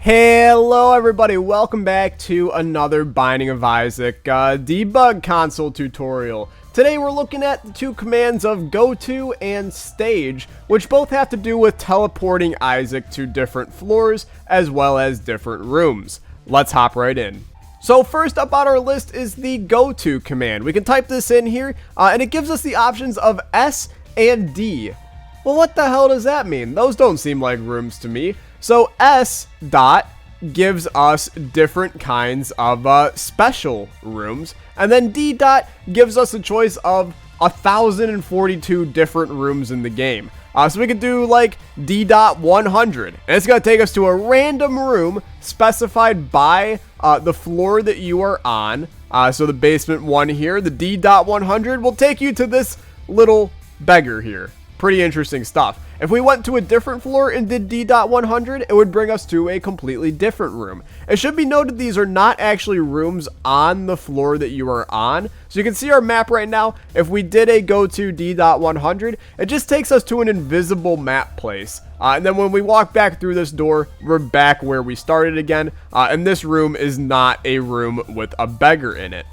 Hello everybody, welcome back to another Binding of Isaac debug console tutorial. Today we're looking at the two commands of GOTO and stage, which both have to do with teleporting Isaac to different floors as well as different rooms. Let's hop right in. So first up on our list is the GOTO command. We can type this in here and it gives us the options of S and D. Well, what the hell does that mean? Those don't seem like rooms to me. So S dot gives us different kinds of special rooms, and then D dot gives us a choice of 1,042 different rooms in the game. So we could do like D dot 100, and it's gonna take us to a random room specified by the floor that you are on. So the basement one here, the D dot 100 will take you to this little beggar here. Pretty interesting stuff. If we went to a different floor and did D.100, it would bring us to a completely different room. It should be noted these are not actually rooms on the floor that you are on. So you can see our map right now. If we did a go to D.100, it just takes us to an invisible map place. And then when we walk back through this door, we're back where we started again. And this room is not a room with a beggar in it.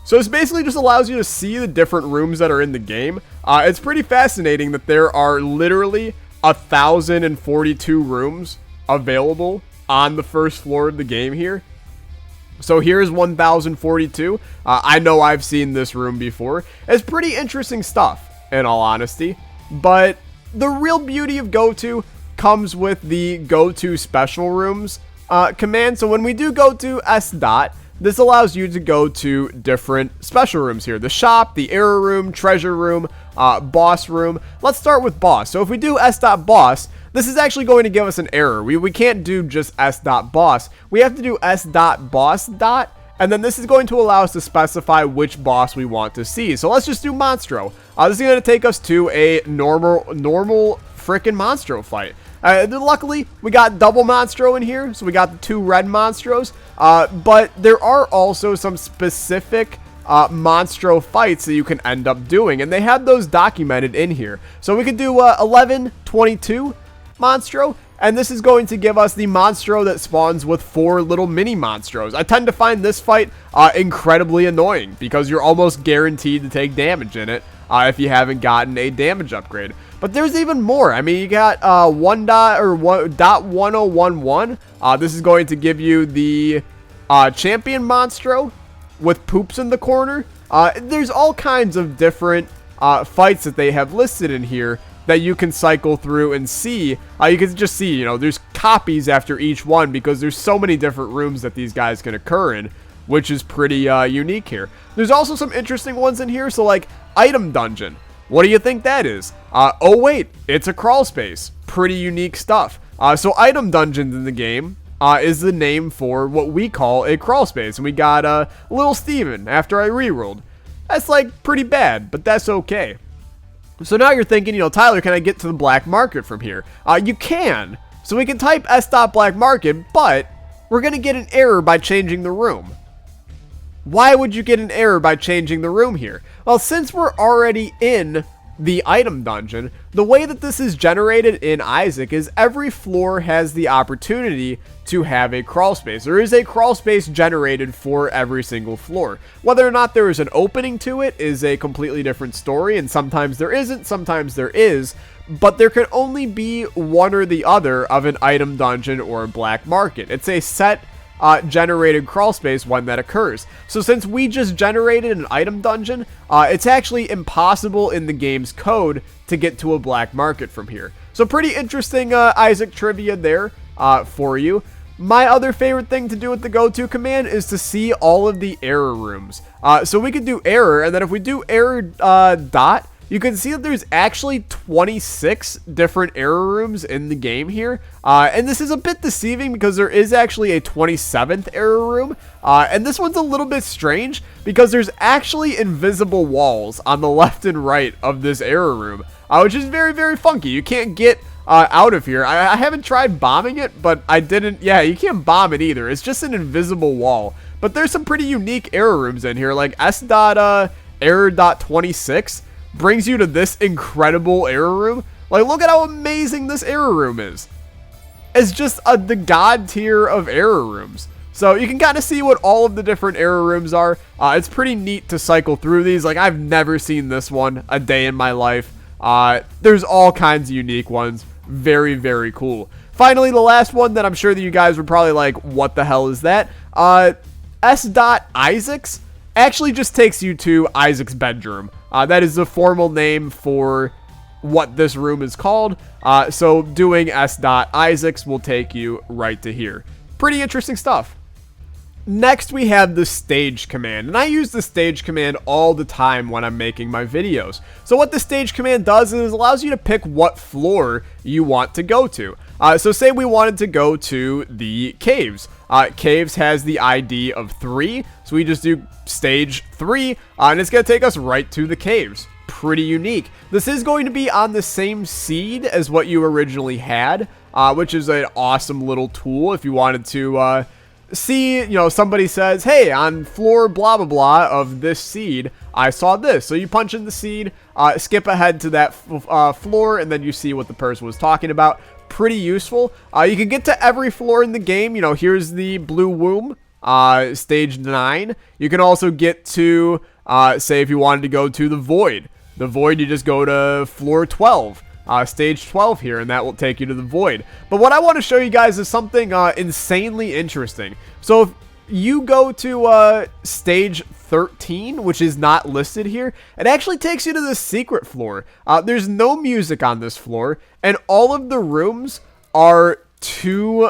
So this basically just allows you to see the different rooms that are in the game. It's pretty fascinating that there are literally 1,042 rooms available on the first floor of the game here. So here's 1,042. I know I've seen this room before. It's pretty interesting stuff, in all honesty. But the real beauty of GOTO comes with the GOTO special rooms command. So when we do go to S dot, this allows you to go to different special rooms here. The shop, the error room, treasure room, boss room. Let's start with boss. So if we do s.boss, this is actually going to give us an error. We can't do just s.boss. We have to do s.boss. And then this is going to allow us to specify which boss we want to see. So let's just do Monstro. This is going to take us to a normal frickin' Monstro fight. Luckily, we got double Monstro in here, so we got the two red Monstros, but there are also some specific Monstro fights that you can end up doing, and they have those documented in here. So we could do 1122 Monstro, and this is going to give us the Monstro that spawns with 4 little mini Monstros. I tend to find this fight incredibly annoying, because you're almost guaranteed to take damage in it if you haven't gotten a damage upgrade. But there's even more. I mean, you got 1.1011. This is going to give you the champion Monstro with poops in the corner. There's all kinds of different fights that they have listed in here that you can cycle through and see. You can just see, you know, there's copies after each one because there's so many different rooms that these guys can occur in, which is pretty unique here. There's also some interesting ones in here. So like item dungeon. What do you think that is? Oh wait, it's a crawl space. Pretty unique stuff. So item dungeons in the game is the name for what we call a crawl space. And we got Little Steven after I rerolled. That's like pretty bad, but that's okay. So now you're thinking, you know, Tyler, can I get to the black market from here? You can. So we can type s.blackmarket, but we're going to get an error by changing the room. Why would you get an error by changing the room here? Well, since we're already in the item dungeon, the way that this is generated in Isaac is every floor has the opportunity to have a crawl space. There is a crawl space generated for every single floor. Whether or not there is an opening to it is a completely different story, and sometimes there isn't, sometimes there is, but there can only be one or the other of an item dungeon or a black market. It's a set generated crawl space when that occurs. So since we just generated an item dungeon, it's actually impossible in the game's code to get to a black market from here. So pretty interesting Isaac trivia there for you. My other favorite thing to do with the GOTO command is to see all of the error rooms. So we could do error, and then if we do error dot, you can see that there's actually 26 different error rooms in the game here. And this is a bit deceiving because there is actually a 27th error room. And this one's a little bit strange because there's actually invisible walls on the left and right of this error room, which is very, very funky. You can't get out of here. I haven't tried bombing it, but I didn't. Yeah, you can't bomb it either. It's just an invisible wall. But there's some pretty unique error rooms in here, like s.error.26. brings you to this incredible error room. Like, look at how amazing this error room is. as just the god tier of error rooms. So you can kind of see what all of the different error rooms are. It's pretty neat to cycle through these. Like, I've never seen this one a day in my life. There's all kinds of unique ones. Very, very cool. Finally, the last one that I'm sure that you guys were probably like, what the hell is that? S.Isaac's actually just takes you to Isaac's bedroom. That is the formal name for what this room is called. So doing S.Isaac's will take you right to here. Pretty interesting stuff. Next, we have the stage command, and I use the stage command all the time when I'm making my videos. So what the stage command does is allows you to pick what floor you want to go to. So say we wanted to go to the caves. Caves has the ID of 3, so we just do stage 3, and it's going to take us right to the caves. Pretty unique. This is going to be on the same seed as what you originally had, which is an awesome little tool if you wanted to see, you know, somebody says, hey, on floor blah blah blah of this seed, I saw this. So you punch in the seed, skip ahead to that floor, and then you see what the person was talking about. Pretty useful. You can get to every floor in the game. You know, here's the blue womb, stage 9. You can also get to, say if you wanted to go to the void. The void, you just go to floor 12. Stage 12 here, and that will take you to the void. But what I want to show you guys is something insanely interesting. So if you go to stage 13, which is not listed here, it actually takes you to the secret floor. There's no music on this floor, and all of the rooms are too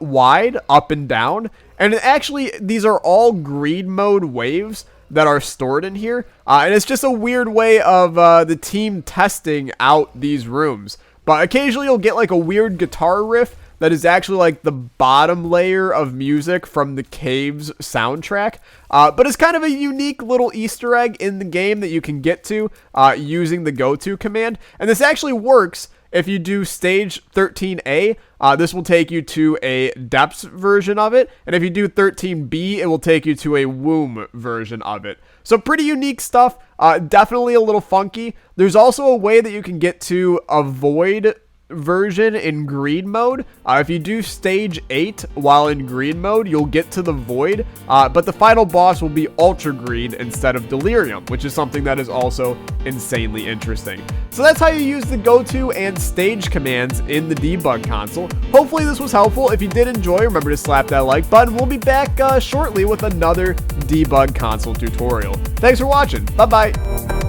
wide up and down. And actually, these are all greed mode waves that are stored in here, and it's just a weird way of the team testing out these rooms. But occasionally you'll get like a weird guitar riff that is actually like the bottom layer of music from the Caves soundtrack, but it's kind of a unique little Easter egg in the game that you can get to using the GOTO command. And this actually works if you do stage 13A. This will take you to a depths version of it, and if you do 13B, it will take you to a womb version of it. So pretty unique stuff. Definitely a little funky. There's also a way that you can get to a void version in greed mode. If you do stage 8 while in greed mode, you'll get to the void, but the final boss will be ultra greed instead of delirium, which is something that is also insanely interesting. So that's how you use the GOTO and stage commands in the debug console. Hopefully this was helpful. If you did enjoy, remember to slap that like button. We'll be back shortly with another debug console tutorial. Thanks for watching. Bye bye.